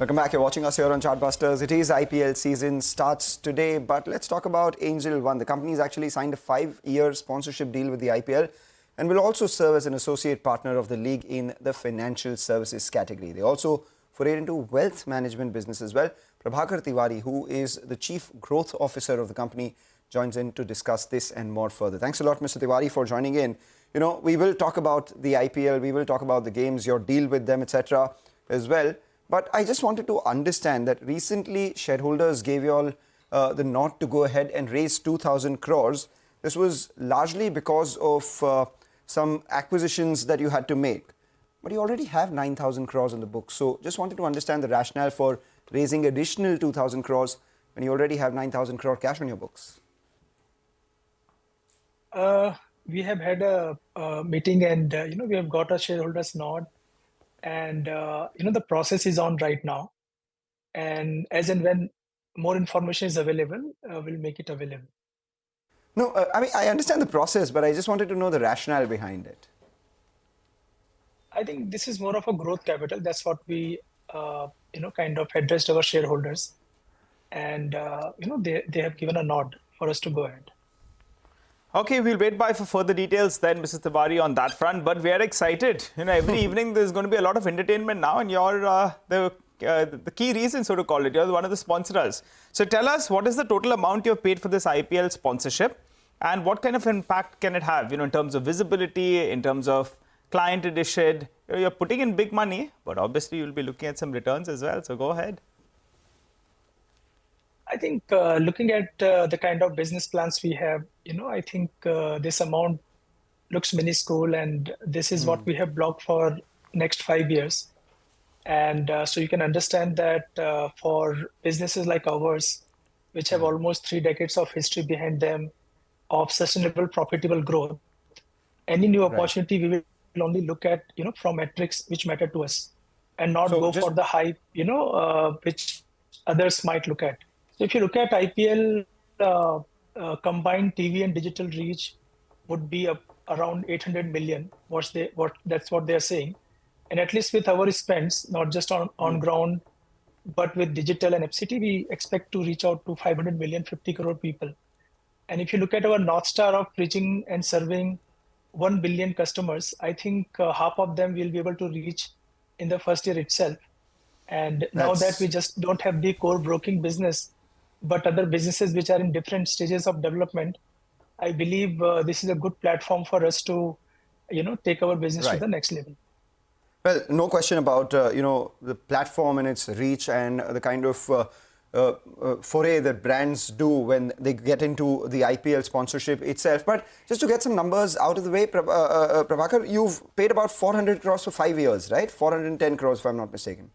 Welcome back. You're watching us here on Chartbusters. It is IPL season starts today, but let's talk about Angel One. The company has actually signed a 5-year sponsorship deal with the IPL and will also serve as an associate partner of the league in the financial services category. They also forayed into wealth management business as well. Prabhakar Tiwari, who is the Chief Growth Officer of the company, joins in to discuss this and more further. Thanks a lot, Mr. Tiwari, for joining in. You know, we will talk about the IPL, we will talk about the games, your deal with them, etc. as well. But I just wanted to understand that recently shareholders gave you all the nod to go ahead and raise 2,000 crores. This was largely because of some acquisitions that you had to make. But you already have 9,000 crores on the books. So just wanted to understand the rationale for raising additional 2,000 crores when you already have 9,000 crore cash on your books. We have had a meeting and, we have got a shareholders nod. And, the process is on right now. And as and when more information is available, we'll make it available. No, I mean, I understand the process, but I just wanted to know the rationale behind it. I think this is more of a growth capital. That's what we, kind of addressed our shareholders. And, they have given a nod for us to go ahead. Okay, we'll wait by for further details then, Mrs. Tiwari, on that front. But we are excited. Every evening there's going to be a lot of entertainment now, and you're the key reason, so to call it. You're one of the sponsors. So tell us, what is the total amount you've paid for this IPL sponsorship, and what kind of impact can it have, in terms of visibility, in terms of client addition? You're putting in big money, but obviously you'll be looking at some returns as well. So go ahead. I think looking at the kind of business plans we have, I think this amount looks minuscule, and this is what we have blocked for next 5 years. And so you can understand that for businesses like ours, which have almost 3 decades of history behind them of sustainable, profitable growth, any new opportunity we will only look at, from metrics which matter to us, and not go for the hype, which others might look at. So if you look at IPL, combined TV and digital reach would be around 800 million. That's what they're saying. And at least with our spends, not just on ground, but with digital and FCT, we expect to reach out to 500 million, 50 crore people. And if you look at our North Star of reaching and serving 1 billion customers, I think half of them will be able to reach in the first year itself. And now that we just don't have the core broking business, but other businesses which are in different stages of development, I believe this is a good platform for us to, take our business to the next level. Well, no question about, the platform and its reach and the kind of foray that brands do when they get into the IPL sponsorship itself. But just to get some numbers out of the way, Prabhakar, you've paid about 400 crores for 5 years, right? 410 crores, if I'm not mistaken.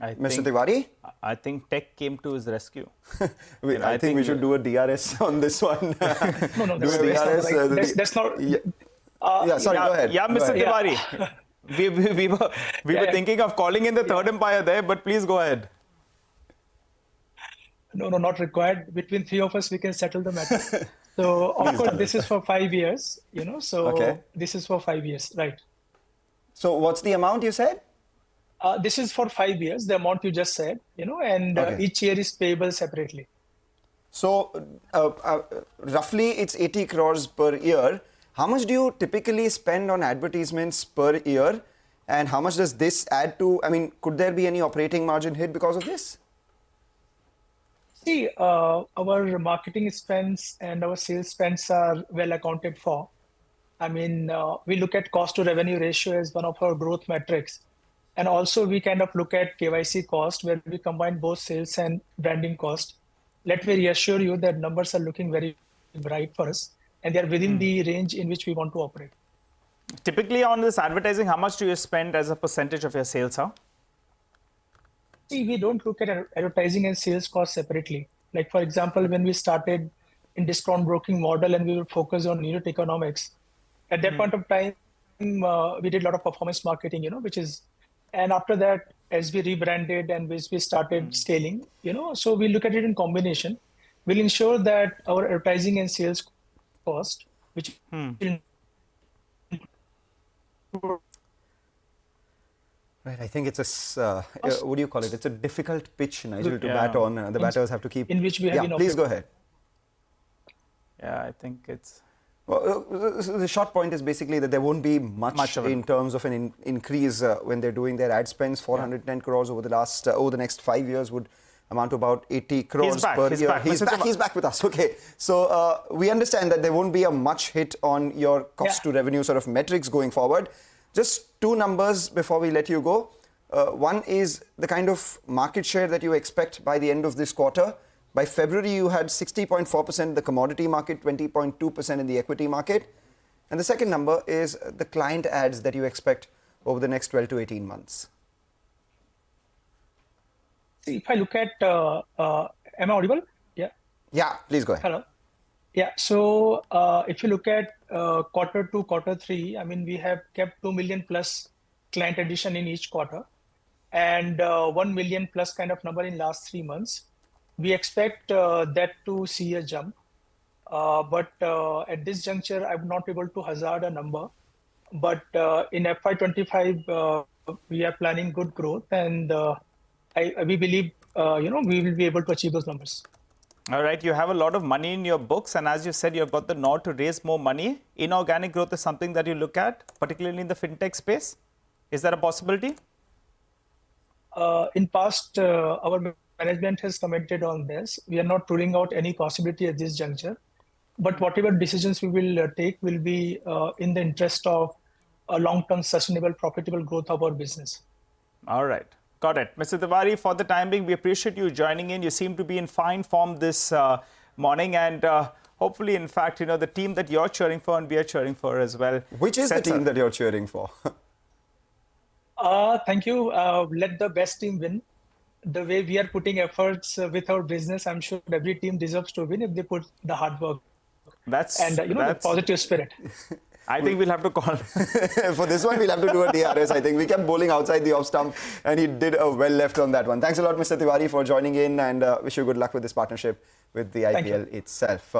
Mr. Tiwari? I think tech came to his rescue. I think we should do a DRS on this one. No, that's not. Sorry, go ahead. Yeah, Mr. Tiwari. We were thinking of calling in the third umpire there, but please go ahead. No, not required. Between 3 of us, we can settle the matter. So, of course, this is for 5 years, this is for 5 years, right? So, what's the amount you said? This is for 5 years, the amount you just said, and each year is payable separately. So, roughly it's 80 crores per year. How much do you typically spend on advertisements per year? And how much does this add to, could there be any operating margin hit because of this? See, our marketing spends and our sales spends are well accounted for. We look at cost to revenue ratio as one of our growth metrics. And also we kind of look at KYC cost, where we combine both sales and branding cost. Let me reassure you that numbers are looking very bright for us, and they're within the range in which we want to operate. Typically on this advertising, how much do you spend as a percentage of your sales? See, we don't look at advertising and sales costs separately. Like, for example, when we started in discount broking model and we were focused on unit economics, at that point of time, we did a lot of performance marketing, and after that, as we rebranded and as we started scaling, so we look at it in combination. We'll ensure that our advertising and sales cost, which will Right, I think it's what do you call it? It's a difficult pitch, Nigel, to bat on. The batters have to keep... In which we have Yeah, please go ahead. Yeah, I think it's... Well, the short point is basically that there won't be much in terms of an increase when they're doing their ad spends. 410 crores over the next 5 years would amount to about 80 crores per year. He's back with us. Okay, so we understand that there won't be a much hit on your cost to revenue sort of metrics going forward. Just two numbers before we let you go. One is the kind of market share that you expect by the end of this quarter. By February, you had 60.4% in the commodity market, 20.2% in the equity market. And the second number is the client ads that you expect over the next 12 to 18 months. See, if I look at, am I audible? Yeah. Yeah, please go ahead. Hello. Yeah, so if you look at quarter 2, quarter 3, I mean, we have kept 2 million plus client addition in each quarter and 1 million plus kind of number in last 3 months. We expect that to see a jump. But at this juncture, I'm not able to hazard a number. But in FY25, we are planning good growth and we believe, we will be able to achieve those numbers. All right, you have a lot of money in your books, and as you said, you've got the nod to raise more money. Inorganic growth is something that you look at, particularly in the fintech space. Is that a possibility? In past, our management has commented on this. We are not ruling out any possibility at this juncture, but whatever decisions we will take will be in the interest of a long-term sustainable, profitable growth of our business. All right. Got it. Mr. Tiwari, for the time being, we appreciate you joining in. You seem to be in fine form this morning, and hopefully, in fact, the team that you're cheering for and we are cheering for as well. Which is the team that you're cheering for? Thank you. Let the best team win. The way we are putting efforts with our business, I'm sure every team deserves to win if they put the hard work and the positive spirit. I think we'll have to call. For this one, we'll have to do a DRS, I think. We kept bowling outside the off stump, and he did a well left on that one. Thanks a lot, Mr. Tiwari, for joining in, and wish you good luck with this partnership with the IPL itself.